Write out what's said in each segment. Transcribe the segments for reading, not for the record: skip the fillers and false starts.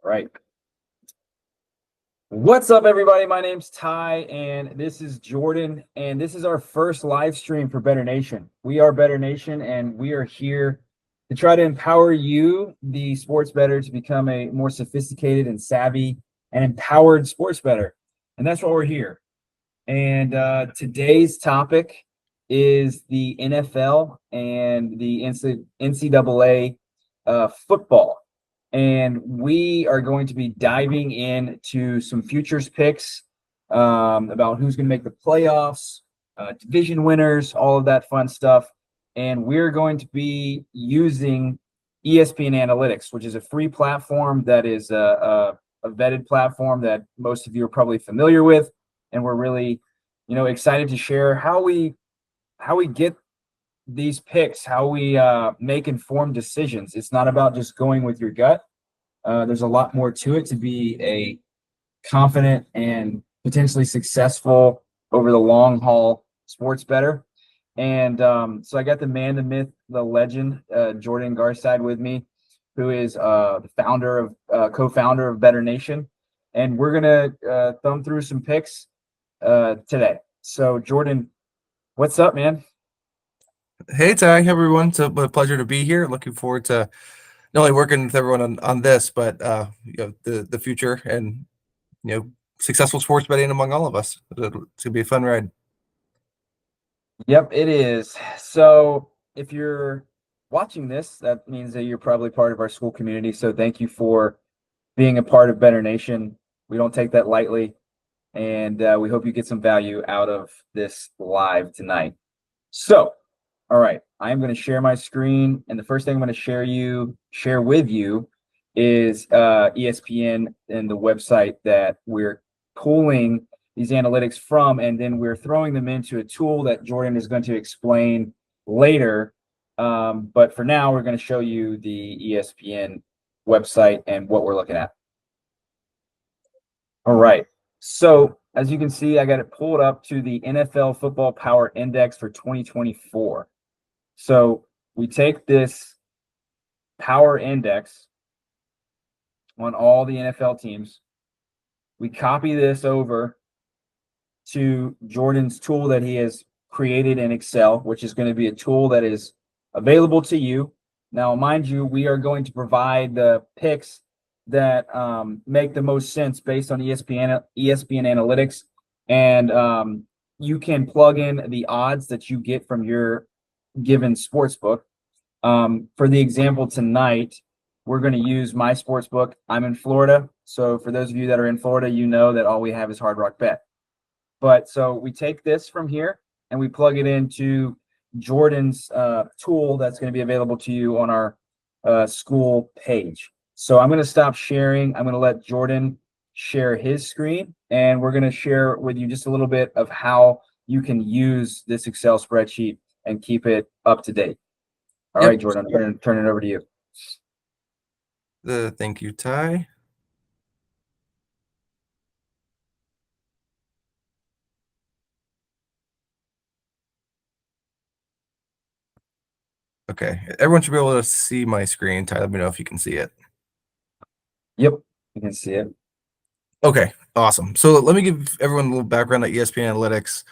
Right. What's up, everybody? My name's Ty, and this is Jordan, and this is our first live stream for BettrNation. We are BettrNation, and we are here to try to empower you, the sports bettor, to become a more sophisticated and savvy and empowered sports bettor. And that's why we're here. And today's topic is the NFL and the NCAA football. And we are going to be diving into some futures picks about who's going to make the playoffs, division winners, all of that fun stuff. And we're going to be using ESPN Analytics, which is a free platform that is a vetted platform that most of you are probably familiar with. And we're really, excited to share how we get these picks, how we make informed decisions. It's not about just going with your gut. There's a lot more to it to be a confident and potentially successful over the long haul sports bettor. And so I got the man, the myth, the legend, Jordan Garside with me, who is the co-founder of BettrNation. And we're going to thumb through some picks today. So Jordan, what's up, man? Hey, Ty, everyone. It's a pleasure to be here. Looking forward to not only working with everyone on this, but the future and successful sports betting among all of us. It's gonna be a fun ride. Yep, it is. So if you're watching this, that means that you're probably part of our Skool community. So thank you for being a part of BettrNation. We don't take that lightly, and we hope you get some value out of this live tonight. So, all right, I'm going to share my screen, and the first thing I'm going to share with you is ESPN and the website that we're pulling these analytics from, and then we're throwing them into a tool that Jordan is going to explain later. But for now, we're going to show you the ESPN website and what we're looking at. All right. So as you can see, I got it pulled up to the NFL Football Power Index for 2024. So we take this power index on all the NFL teams. We copy this over to Jordan's tool that he has created in Excel, which is going to be a tool that is available to you. Now, mind you, we are going to provide the picks that make the most sense based on ESPN analytics, and you can plug in the odds that you get from your given sports book. For the example tonight, we're going to use my sports book. I'm in Florida, so for those of you that are in Florida, you know that all we have is Hard Rock Bet. But so we take this from here and we plug it into Jordan's tool that's going to be available to you on our Skool page. So I'm going to stop sharing. I'm going to let Jordan share his screen, and we're going to share with you just a little bit of how you can use this Excel spreadsheet and keep it up to date. All right, Jordan, I'm going to turn it over to you. Thank you, Ty. Okay, everyone should be able to see my screen. Ty, let me know if you can see it. Yep, you can see it. Okay, awesome. So let me give everyone a little background on ESPN Analytics.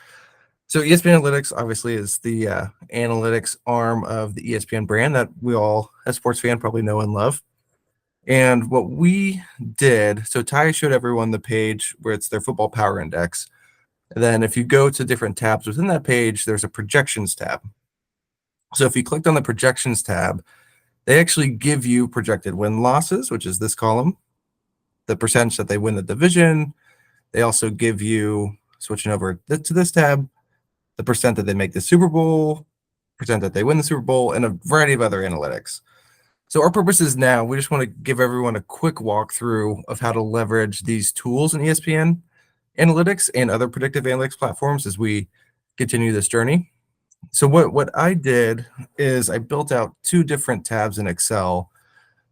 So ESPN Analytics obviously is the analytics arm of the ESPN brand that we all, as sports fans, probably know and love. And what we did, so Ty showed everyone the page where it's their football power index. And then if you go to different tabs within that page, there's a projections tab. So if you clicked on the projections tab, they actually give you projected win losses, which is this column, the percentage that they win the division. They also give you, switching over to this tab, the percent that they make the Super Bowl, percent that they win the Super Bowl, and a variety of other analytics. So our purpose is now, we just want to give everyone a quick walkthrough of how to leverage these tools in ESPN Analytics and other predictive analytics platforms as we continue this journey. So what I did is I built out two different tabs in Excel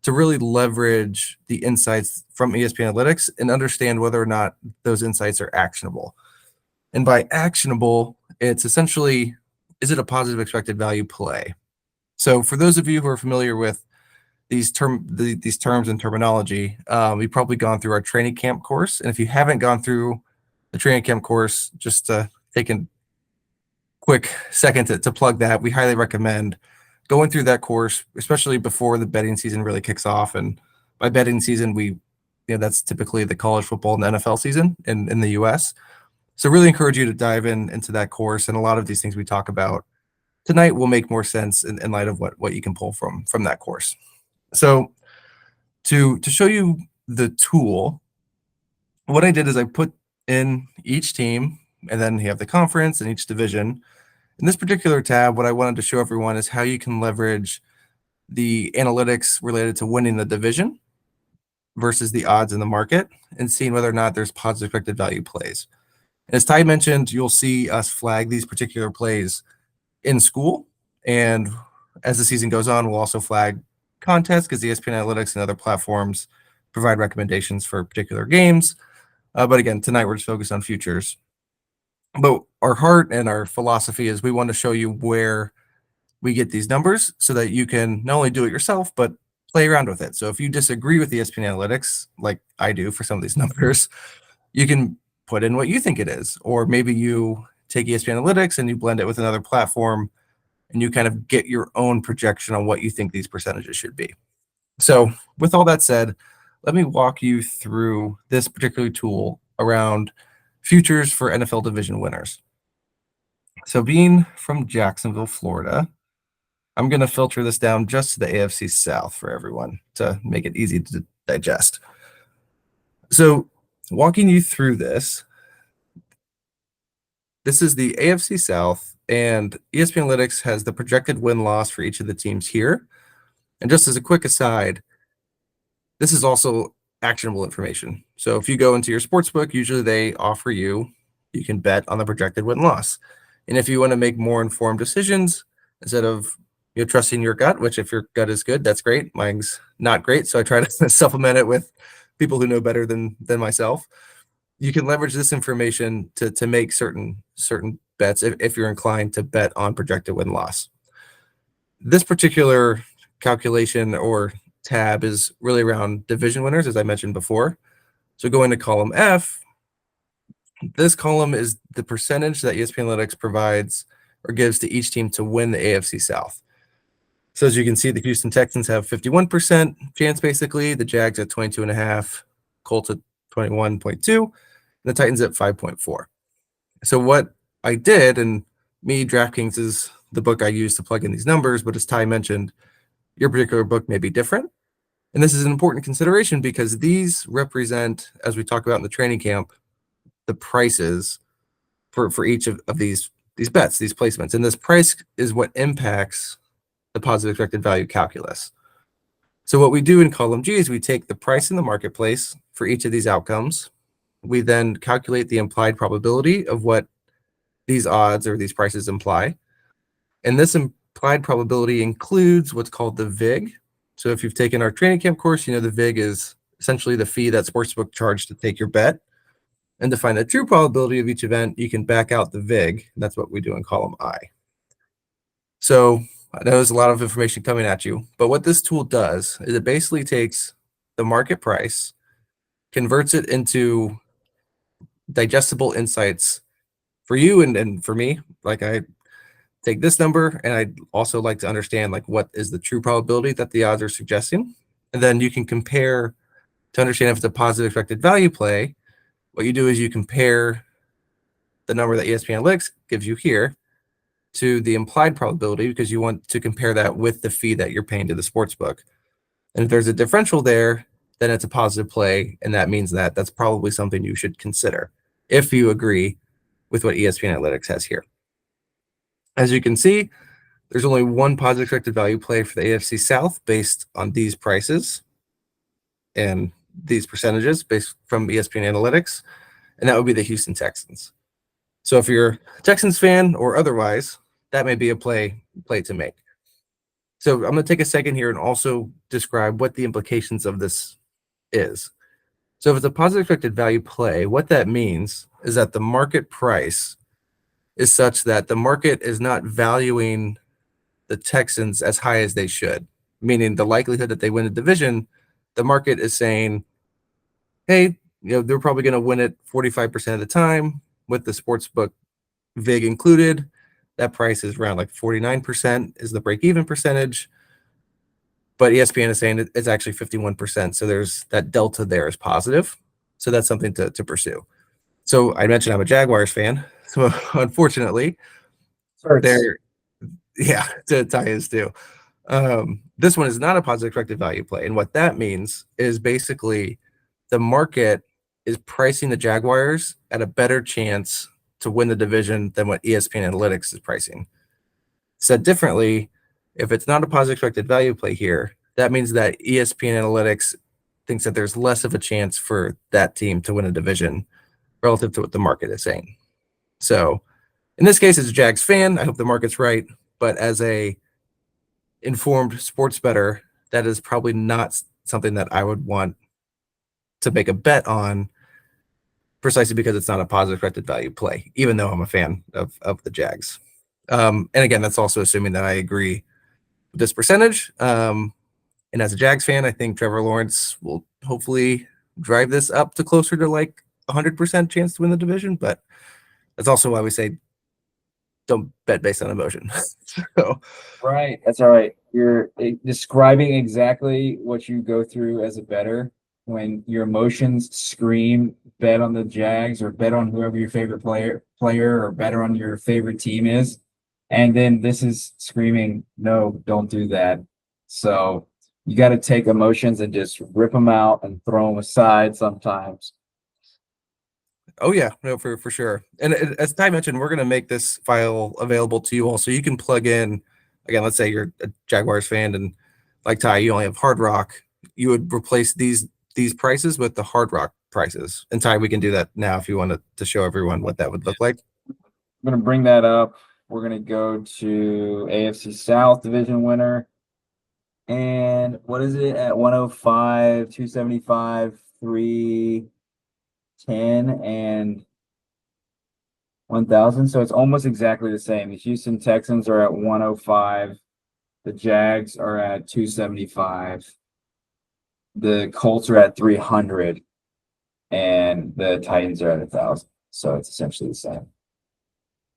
to really leverage the insights from ESPN Analytics and understand whether or not those insights are actionable. And by actionable, it's essentially, is it a positive expected value play? So for those of you who are familiar with these terms and terminology, you've probably gone through our training camp course. And if you haven't gone through the training camp course, just take a quick second to plug that. We highly recommend going through that course, especially before the betting season really kicks off. And by betting season, that's typically the college football and NFL season in the US. So really encourage you to dive into that course. And a lot of these things we talk about tonight will make more sense in light of what you can pull from that course. So to show you the tool, what I did is I put in each team, and then you have the conference and each division. In this particular tab, what I wanted to show everyone is how you can leverage the analytics related to winning the division versus the odds in the market and seeing whether or not there's positive expected value plays. As Ty mentioned, you'll see us flag these particular plays in Skool. And as the season goes on, we'll also flag contests because ESPN Analytics and other platforms provide recommendations for particular games. But again, tonight we're just focused on futures. But our heart and our philosophy is we want to show you where we get these numbers so that you can not only do it yourself, but play around with it. So if you disagree with ESPN Analytics, like I do for some of these numbers, you can put in what you think it is. Or maybe you take ESPN Analytics and you blend it with another platform and you kind of get your own projection on what you think these percentages should be. So with all that said, let me walk you through this particular tool around futures for NFL division winners. So being from Jacksonville, Florida, I'm going to filter this down just to the AFC South for everyone to make it easy to digest. So walking you through this is the AFC South, and ESPN Analytics has the projected win-loss for each of the teams here. And just as a quick aside, this is also actionable information. So if you go into your sportsbook, usually they offer you can bet on the projected win-loss. And if you want to make more informed decisions, instead of trusting your gut, which if your gut is good, that's great. Mine's not great, so I try to supplement it with people who know better than myself. You can leverage this information to make certain bets if you're inclined to bet on projected win-loss. This particular calculation or tab is really around division winners, as I mentioned before. So going to column F, this column is the percentage that ESPN Analytics provides or gives to each team to win the AFC South. So as you can see, the Houston Texans have 51% chance, basically. The Jags at 22.5%, Colts at 21.2%, and the Titans at 5.4%. So what I did, and DraftKings is the book I use to plug in these numbers, but as Ty mentioned, your particular book may be different. And this is an important consideration because these represent, as we talk about in the training camp, the prices for each of these bets, these placements. And this price is what impacts the positive expected value calculus. So what we do in column G is we take the price in the marketplace for each of these outcomes. We then calculate the implied probability of what these odds or these prices imply. And this implied probability includes what's called the VIG. So if you've taken our training camp course, the VIG is essentially the fee that sportsbook charged to take your bet. And to find the true probability of each event, you can back out the VIG. That's what we do in column I. So I know there's a lot of information coming at you, but what this tool does is it basically takes the market price, converts it into digestible insights for you and for me. Like I take this number and I'd also like to understand what is the true probability that the odds are suggesting. And then you can compare to understand if it's a positive expected value play. What you do is you compare the number that ESPN Analytics gives you here to the implied probability because you want to compare that with the fee that you're paying to the sportsbook. And if there's a differential there, then it's a positive play, and that means that that's probably something you should consider if you agree with what ESPN Analytics has here. As you can see, there's only one positive expected value play for the AFC South based on these prices and these percentages based from ESPN Analytics, and that would be the Houston Texans. So if you're a Texans fan or otherwise, that may be a play to make. So I'm going to take a second here and also describe what the implications of this is. So if it's a positive expected value play, what that means is that the market price is such that the market is not valuing the Texans as high as they should. meaning the likelihood that they win the division, the market is saying, hey, they're probably going to win it 45% of the time with the sportsbook VIG included. That price is around like 49% is the break-even percentage. But ESPN is saying it's actually 51%. So there's that delta there is positive. So that's something to pursue. So I mentioned I'm a Jaguars fan. So unfortunately, they're, yeah, Ty is too. This one is not a positive corrected value play. And what that means is basically the market is pricing the Jaguars at a better chance to win the division than what ESPN Analytics is pricing. Said differently, if it's not a positive corrected value play here, that means that ESPN Analytics thinks that there's less of a chance for that team to win a division relative to what the market is saying. So in this case, as a Jags fan, I hope the market's right. But as a informed sports bettor, that is probably not something that I would want to make a bet on, precisely because it's not a positive corrected value play, even though I'm a fan of the Jags. And again, that's also assuming that I agree with this percentage. And as a Jags fan, I think Trevor Lawrence will hopefully drive this up to closer to like 100% chance to win the division. But that's also why we say don't bet based on emotion. So, Right. That's all right. You're describing exactly what you go through as a bettor when your emotions scream bet on the Jags or bet on whoever your favorite player or bet on your favorite team is. And then this is screaming, no, don't do that. So you got to take emotions and just rip them out and throw them aside sometimes. oh yeah, no, for sure. And as Ty mentioned, we're going to make this file available to you all, so you can plug in. Again, let's say you're a Jaguars fan, and like Ty, you only have Hard Rock. You would replace these prices with the Hard Rock prices. And Ty, we can do that now if you want to show everyone what that would look like. I'm going to bring that up. We're going to go to AFC South division winner. And what is it at 105, 275, 310, and 1000? So it's almost exactly the same. The Houston Texans are at 105. The Jags are at 275. The Colts are at 300. And the Titans are at 1,000. So it's essentially the same.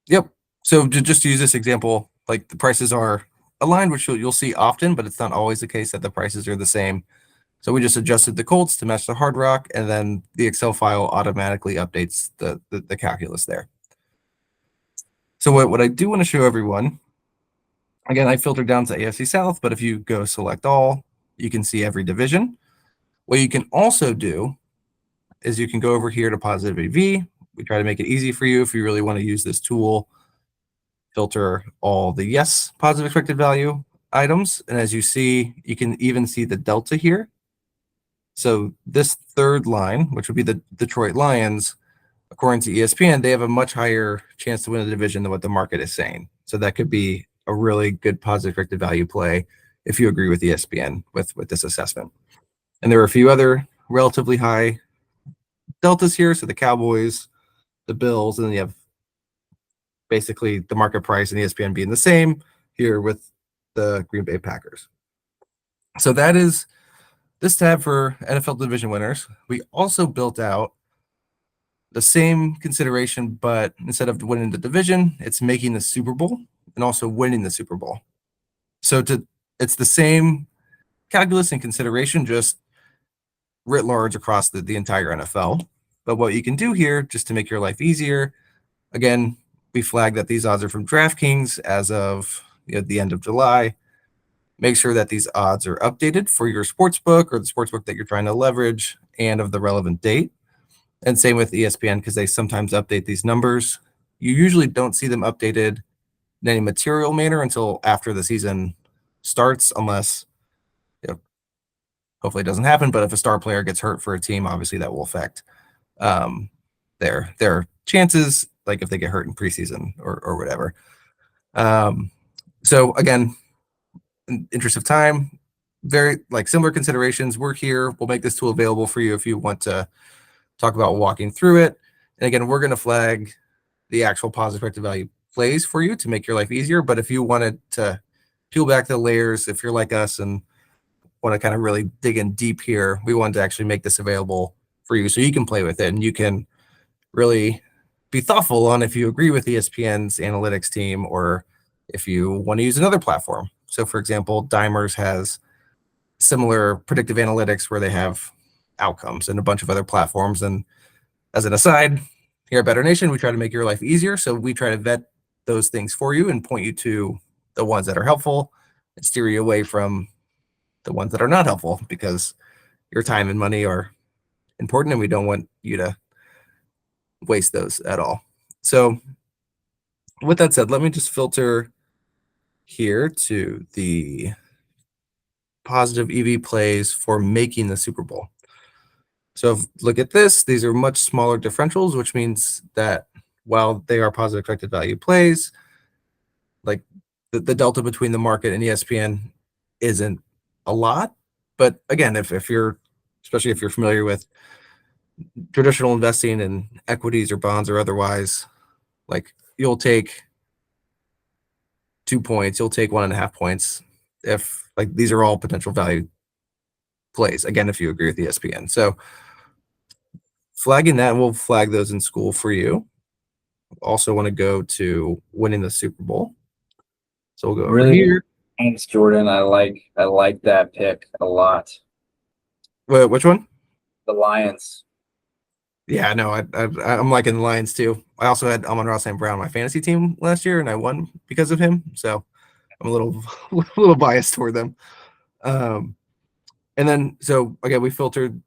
Yep. So to just use this example, like the prices are aligned, which you'll see often, but it's not always the case that the prices are the same. So we just adjusted the Colts to match the Hard Rock, and then the Excel file automatically updates the calculus there. So what I do want to show everyone, again, I filtered down to AFC South, but if you go select all, you can see every division. What you can also do is you can go over here to positive AV. We try to make it easy for you if you really want to use this tool. Filter all the yes positive expected value items. And as you see, you can even see the delta here. So this third line, which would be the Detroit Lions, according to ESPN, they have a much higher chance to win the division than what the market is saying. So that could be a really good positive corrected value play if you agree with ESPN with this assessment. And there are a few other relatively high deltas here. So the Cowboys, the Bills, and then you have basically the market price and ESPN being the same here with the Green Bay Packers. So that is this tab for NFL division winners. We also built out the same consideration, but instead of winning the division, it's making the Super Bowl and also winning the Super Bowl. So it's the same calculus and consideration, just writ large across the entire NFL. But what you can do here, just to make your life easier, again, we flag that these odds are from DraftKings as of the end of July. Make sure that these odds are updated for your sportsbook or the sportsbook that you're trying to leverage and of the relevant date. And same with ESPN, because they sometimes update these numbers. You usually don't see them updated in any material manner until after the season starts, unless hopefully it doesn't happen. But if a star player gets hurt for a team, obviously that will affect their chances, like if they get hurt in preseason or whatever. So again, in interest of time, very like similar considerations. We're here. We'll make this tool available for you if you want to talk about walking through it. And again, we're going to flag the actual positive corrected value plays for you to make your life easier. But if you wanted to peel back the layers, if you're like us and want to kind of really dig in deep here, we wanted to actually make this available for you so you can play with it and you can really be thoughtful on if you agree with ESPN's analytics team or if you want to use another platform. So, for example, Dimers has similar predictive analytics where they have outcomes and a bunch of other platforms. And as an aside, here at BettrNation, we try to make your life easier. So we try to vet those things for you and point you to the ones that are helpful and steer you away from the ones that are not helpful because your time and money are important and we don't want you to waste those at all. So with that said, let me just filter here to the positive EV plays for making the Super Bowl. So look at this. These are much smaller differentials, which means that while they are positive expected value plays, like the delta between the market and ESPN isn't a lot. But again, if you're, especially if you're familiar with traditional investing in equities or bonds or otherwise, like you'll take 2 points, you'll take 1.5 points if like these are all potential value plays. Again, if you agree with ESPN. So flagging that, we'll flag those in Skool for you. Also want to go to winning the Super Bowl. So we'll go over Really, here. thanks, Jordan. I like that pick a lot. Wait, which one? The Lions. Yeah, no, I'm liking the Lions too. I also had Amon-Ra St. Brown on my fantasy team last year, and I won because of him. So I'm a little a little biased toward them. And then so again, we filtered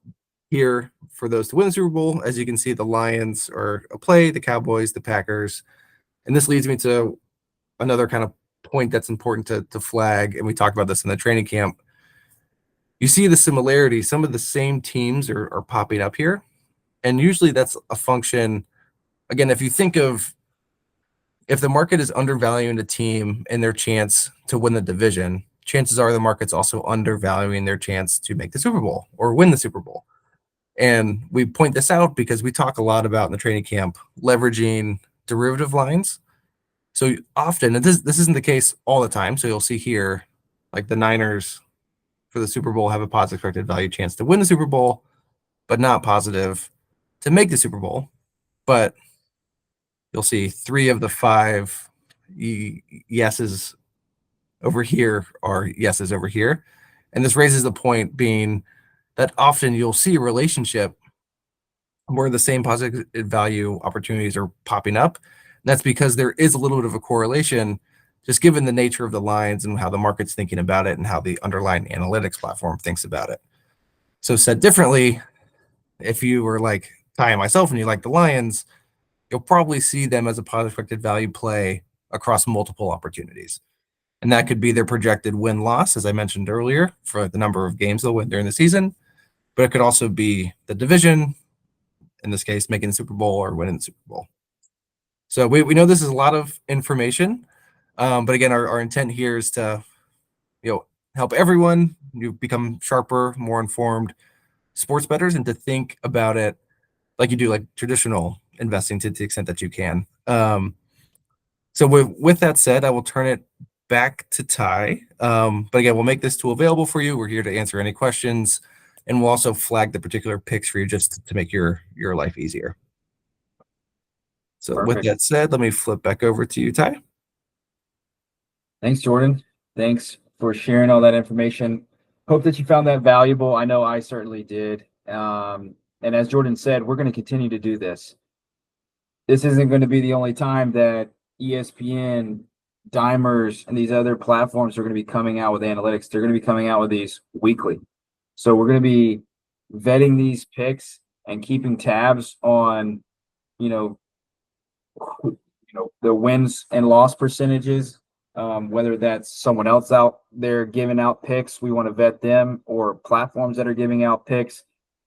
here for those to win the Super Bowl. As you can see, the Lions are a play, the Cowboys, the Packers, and this leads me to another kind of point that's important to flag. And we talked about this in the training camp. You see the similarity. Some of the same teams are popping up here. And usually that's a function, again, if you think of if the market is undervaluing a team and their chance to win the division, chances are the market's also undervaluing their chance to make the Super Bowl or win the Super Bowl. And we point this out because we talk a lot about in the training camp leveraging derivative lines. So often, and this isn't the case all the time. So you'll see here, like the Niners for the Super Bowl have a positive expected value chance to win the Super Bowl, but not positive to make the Super Bowl. But you'll see 3 of the 5 yeses over here are yeses over here. And this raises the point being that often you'll see a relationship where the same positive value opportunities are popping up. And that's because there is a little bit of a correlation, just given the nature of the lines and how the market's thinking about it and how the underlying analytics platform thinks about it. So said differently, if you were like Ty and myself and you like the Lions, you'll probably see them as a positive expected value play across multiple opportunities. And that could be their projected win-loss, as I mentioned earlier, for the number of games they'll win during the season. But it could also be the division, in this case, making the Super Bowl or winning the Super Bowl. So we know this is a lot of information. But again, our intent here is to help everyone become sharper, more informed sports bettors and to think about it like you do like traditional investing to the extent that you can. So with that said, I will turn it back to Ty. But again, we'll make this tool available for you. We're here to answer any questions, and we'll also flag the particular picks for you just to make your life easier. So Perfect. with that said, let me flip back over to you, Ty. Thanks, Jordan. Thanks for sharing all that information. Hope that you found that valuable. I know I certainly did. And as Jordan said, we're going to continue to do this. This isn't going to be the only time that ESPN, Dimers, and these other platforms are going to be coming out with analytics. They're going to be coming out with these weekly. So we're going to be vetting these picks and keeping tabs on, the wins and loss percentages. Whether that's someone else out there giving out picks, we want to vet them, or platforms that are giving out picks.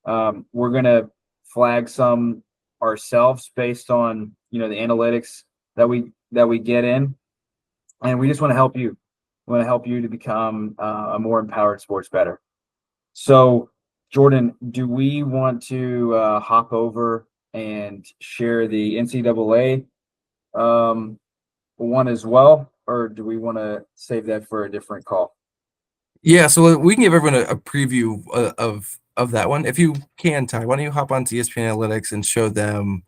We're going to flag some ourselves based on the analytics that we get in, and we just want to help you. We want to help you to become a more empowered sports bettor. So, Jordan, do we want to hop over and share the NCAA one as well, or do we want to save that for a different call? Yeah, so we can give everyone a preview of that one. If you can, Ty, why don't you hop onto ESPN Analytics and show them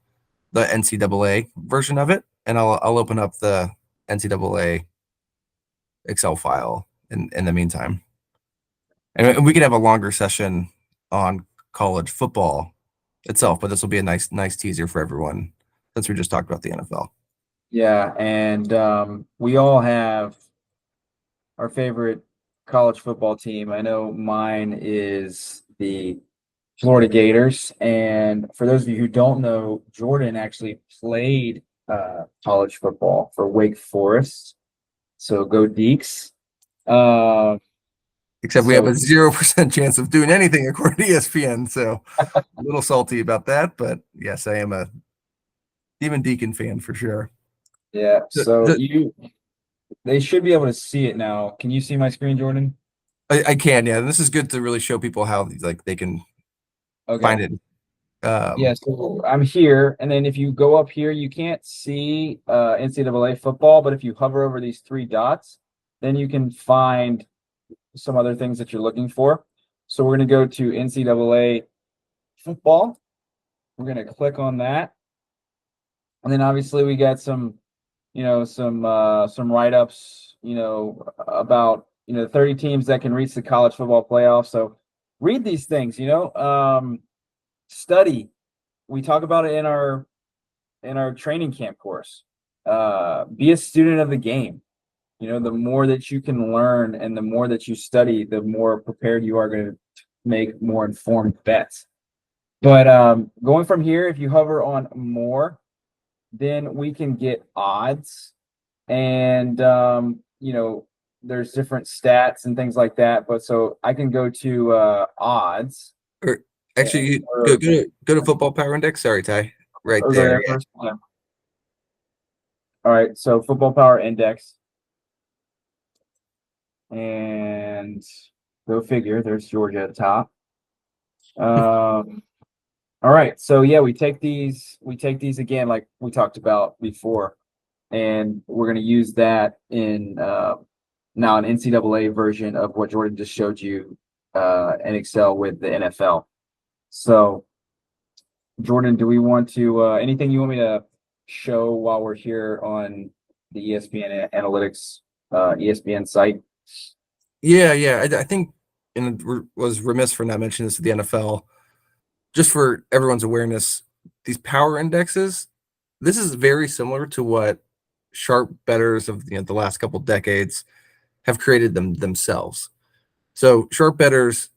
the NCAA version of it, and I'll open up the NCAA Excel file in the meantime. And we can have a longer session on college football itself, but this will be a nice teaser for everyone since we just talked about the NFL. Yeah, and we all have our favorite college football team. I know mine is the Florida Gators. And for those of you who don't know, Jordan actually played college football for Wake Forest. So go Deeks. Uh, Except we have so a 0% chance of doing anything according to ESPN, so a little salty about that. But yes, I am a Demon Deacon fan for sure. yeah, The, so the, they should be able to see it now. Can you see my screen, Jordan? I can, yeah. And this is good to really show people how like they can Okay. find it. Yeah, so I'm here, and then if you go up here, you can't see NCAA football, but if you hover over these three dots, then you can find some other things that you're looking for. So we're going to go to NCAA football. We're going to click on that. And then obviously we got some, some write-ups, about, 30 teams that can reach the college football playoff. So read these things, study. We talk about it in our training camp course. Be a student of the game. The more that you can learn and the more that you study, the more prepared you are going to make more informed bets. But going from here, if you hover on more, then we can get odds. And, there's different stats and things like that. But so I can go to odds. or actually, Or, go to Football Power Index. Sorry, Ty. Right or go there. there first. Yeah. All right. So Football Power Index. And go figure, there's Georgia at the top. All right, so yeah, we take these again, like we talked about before, and we're going to use that in now an NCAA version of what Jordan just showed you in Excel with the NFL. So, Jordan, do we want to anything you want me to show while we're here on the ESPN Analytics ESPN site? Yeah. I think, and was remiss for not mentioning this to the NFL. Just for everyone's awareness, these power indexes, this is very similar to what sharp bettors of the last couple decades have created themselves. So sharp bettors,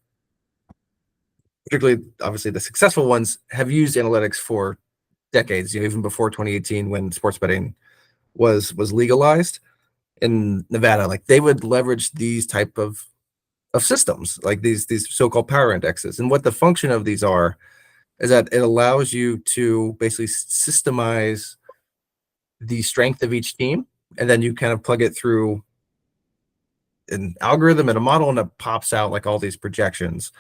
particularly obviously the successful ones, have used analytics for decades. Even before 2018, when sports betting was legalized in Nevada, like they would leverage these type of systems, like these so-called power indexes. And what the function of these are is that it allows you to basically systemize the strength of each team, and then you kind of plug it through an algorithm and a model, and it pops out like all these projections.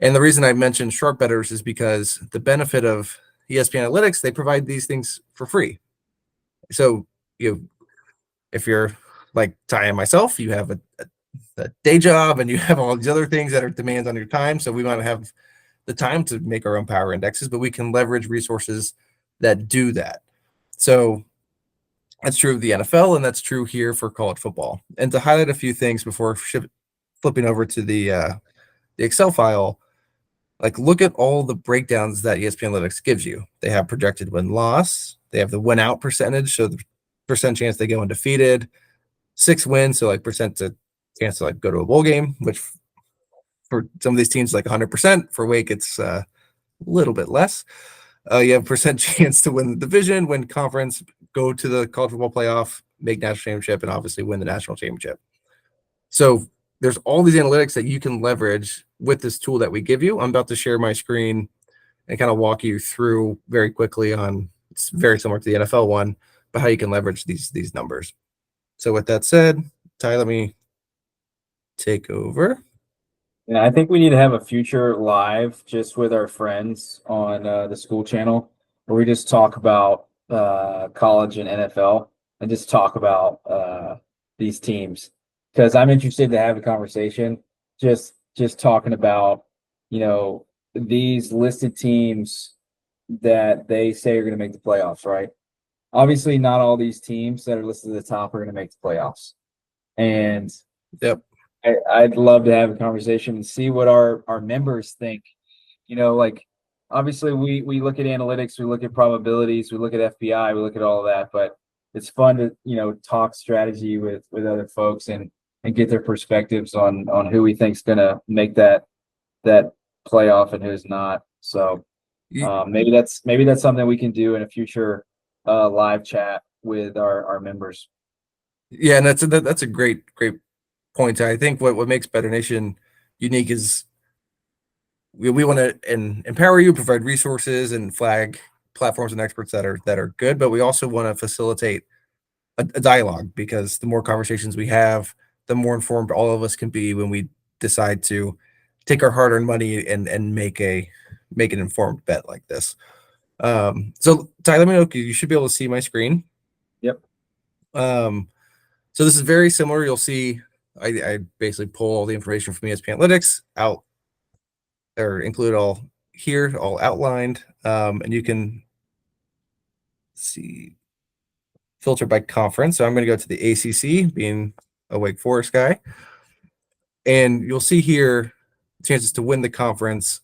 And the reason I mentioned sharp bettors is because the benefit of ESPN Analytics, they provide these things for free. So if you're like Ty and myself, you have a day job and you have all these other things that are demands on your time. So we want to have the time to make our own power indexes, but we can leverage resources that do that. So that's true of the NFL, and that's true here for college football. And to highlight a few things before flipping over to the Excel file, like look at all the breakdowns that ESPN Analytics gives you. They have projected win-loss. They have the win-out percentage, so the percent chance they go undefeated. 6 wins, so like percent to chance to like go to a bowl game, which for some of these teams like 100%. For Wake, it's a little bit less. You have percent chance to win the division, win conference, go to the college football playoff, make national championship, and obviously win the national championship. So there's all these analytics that you can leverage with this tool that we give you. I'm about to share my screen and kind of walk you through very quickly on, it's very similar to the NFL one, but how you can leverage these numbers. So with that said, Ty, let me take over. Yeah, I think we need to have a future live just with our friends on the Skool channel where we just talk about college and NFL and just talk about these teams because I'm interested to have a conversation. just talking about, these listed teams that they say are going to make the playoffs, right? Obviously, not all these teams that are listed at the top are going to make the playoffs. And Yep. I'd love to have a conversation and see what our members think. Like obviously we look at analytics, we look at probabilities, we look at FBI, we look at all of that, but it's fun to talk strategy with other folks and get their perspectives on who we think's gonna make that playoff and who's not. So maybe that's something we can do in a future live chat with our members. Yeah, and that's a great point. I think what makes BettrNation unique is we want to empower you, provide resources, and flag platforms and experts that are good, but we also want to facilitate a dialogue, because the more conversations we have, the more informed all of us can be when we decide to take our hard-earned money and make an informed bet like this. So Ty, let me know. You should be able to see my screen. Yep. So this is very similar. You'll see I basically pull all the information from ESPN Analytics out, or include all here, all outlined, and you can see filter by conference. So I'm going to go to the ACC, being a Wake Forest guy, and you'll see here chances to win the conference.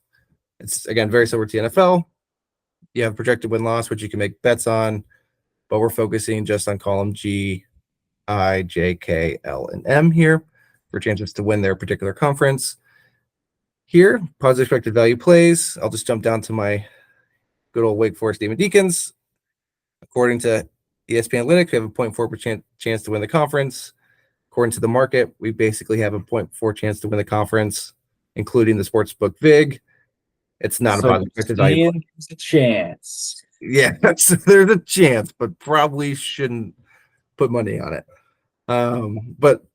It's again very similar to the NFL. You have projected win-loss, which you can make bets on, but we're focusing just on column G, I, J, K, L, and M here for chances to win their particular conference. Here, positive expected value plays. I'll just jump down to my good old Wake Forest Demon Deacons. According to ESPN Analytics, we have a 0.4% chance to win the conference. According to the market, we basically have a 0.4 chance to win the conference, including the sportsbook VIG. It's not a positive expected value. There's a chance. Yeah, there's a chance, but probably shouldn't put money on it. But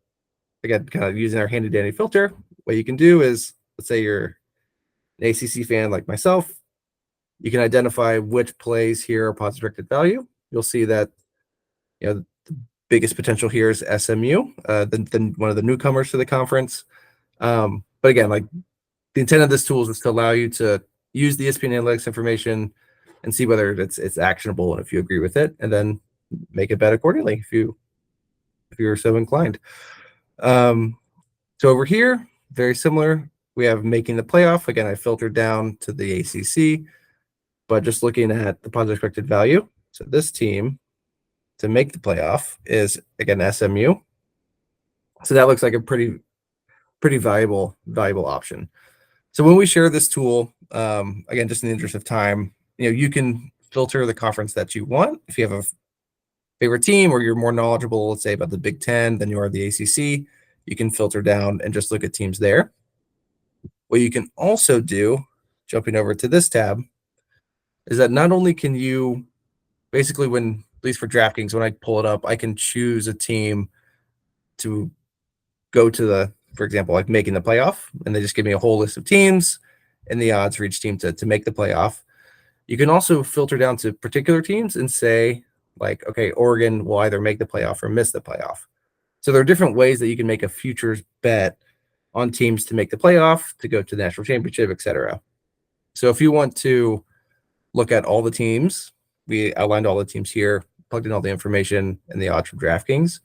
again, kind of using our handy dandy filter, what you can do is, let's say you're an ACC fan like myself, you can identify which plays here are positive expected value. You'll see that the biggest potential here is SMU, then one of the newcomers to the conference. But again, like, the intent of this tool is just to allow you to use the ESPN Analytics information and see whether it's actionable and if you agree with it, and then make a bet accordingly if you're so inclined. So over here, very similar. We have making the playoff. Again, I filtered down to the ACC, but just looking at the positive expected value. So this team to make the playoff is, again, SMU. So that looks like a pretty valuable option. So when we share this tool, again, just in the interest of time, you can filter the conference that you want. If you have a favorite team, or you're more knowledgeable, let's say, about the Big Ten than you are the ACC, you can filter down and just look at teams there. What you can also do, jumping over to this tab, is that not only can you basically, at least for DraftKings, when I pull it up, I can choose a team to go to for example, like making the playoff, and they just give me a whole list of teams and the odds for each team to make the playoff. You can also filter down to particular teams and say, like, okay, Oregon will either make the playoff or miss the playoff. So there are different ways that you can make a futures bet on teams to make the playoff, to go to the national championship, etc. So if you want to look at all the teams, we outlined all the teams here, plugged in all the information and the odds from DraftKings.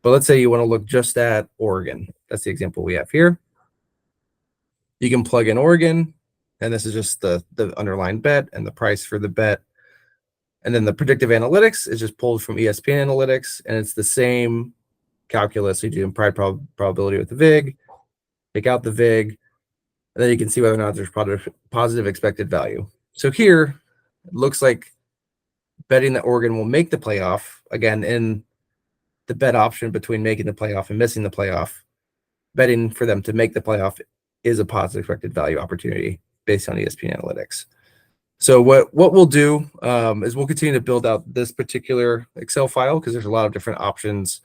But let's say you want to look just at Oregon. That's the example we have here. You can plug in Oregon, and this is just the underlying bet and the price for the bet. And then the predictive analytics is just pulled from ESPN Analytics, and it's the same calculus you do in probability with the VIG. Take out the VIG, and then you can see whether or not there's positive expected value. So here, it looks like betting that Oregon will make the playoff, again, in the bet option between making the playoff and missing the playoff, betting for them to make the playoff is a positive expected value opportunity based on ESPN Analytics. So what we'll do is we'll continue to build out this particular Excel file, because there's a lot of different options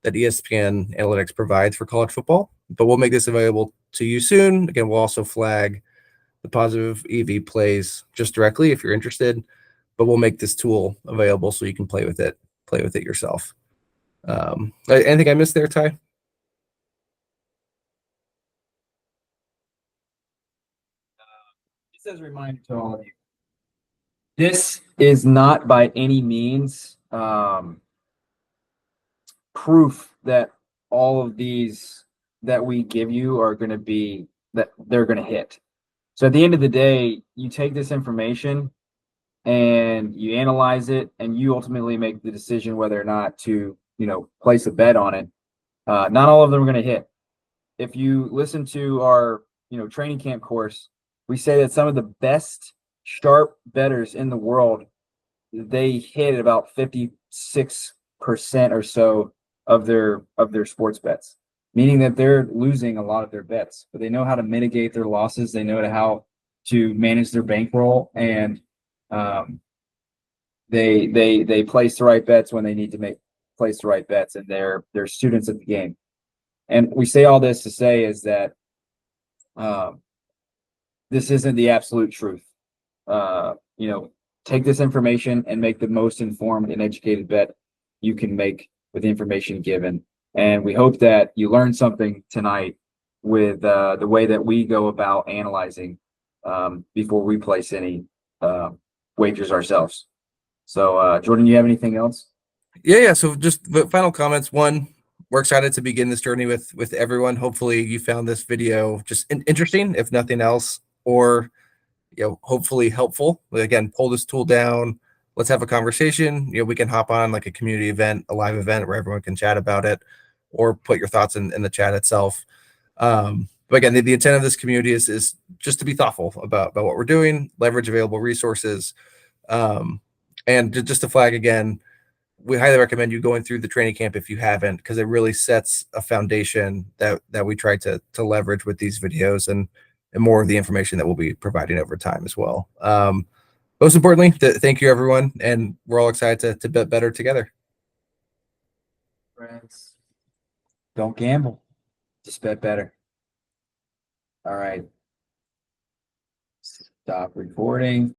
that ESPN Analytics provides for college football, but we'll make this available to you soon. Again, we'll also flag the positive EV plays just directly if you're interested, but we'll make this tool available so you can play with it yourself. Anything I missed there, Ty? just as a reminder to all of you, this is not by any means proof that all of these that we give you are going to be that they're going to hit. So at the end of the day, you take this information and you analyze it, and you ultimately make the decision whether or not to, place a bet on it. Not all of them are going to hit. If you listen to our, training camp course, we say that some of the best sharp bettors in the world, they hit about 56% or so of their sports bets, meaning that they're losing a lot of their bets, but they know how to mitigate their losses. They know how to manage their bankroll, and they place the right bets when they need to place the right bets, and they're students of the game. And we say all this to say is that this isn't the absolute truth. Take this information and make the most informed and educated bet you can make with the information given. And we hope that you learned something tonight with the way that we go about analyzing before we place any wagers ourselves. So, Jordan, you have anything else? Yeah. So just the final comments. One, we're excited to begin this journey with everyone. Hopefully you found this video just interesting, if nothing else, or hopefully helpful. Again, pull this tool down. Let's have a conversation. We can hop on like a community event, a live event where everyone can chat about it, or put your thoughts in the chat itself. But again, the intent of this community is just to be thoughtful about what we're doing, leverage available resources, and just to flag again, we highly recommend you going through the training camp if you haven't, because it really sets a foundation that we try to leverage with these videos and more of the information that we'll be providing over time as well. Most importantly, thank you, everyone, and we're all excited to bet better together. Friends, don't gamble. Just bet better. All right. Stop recording.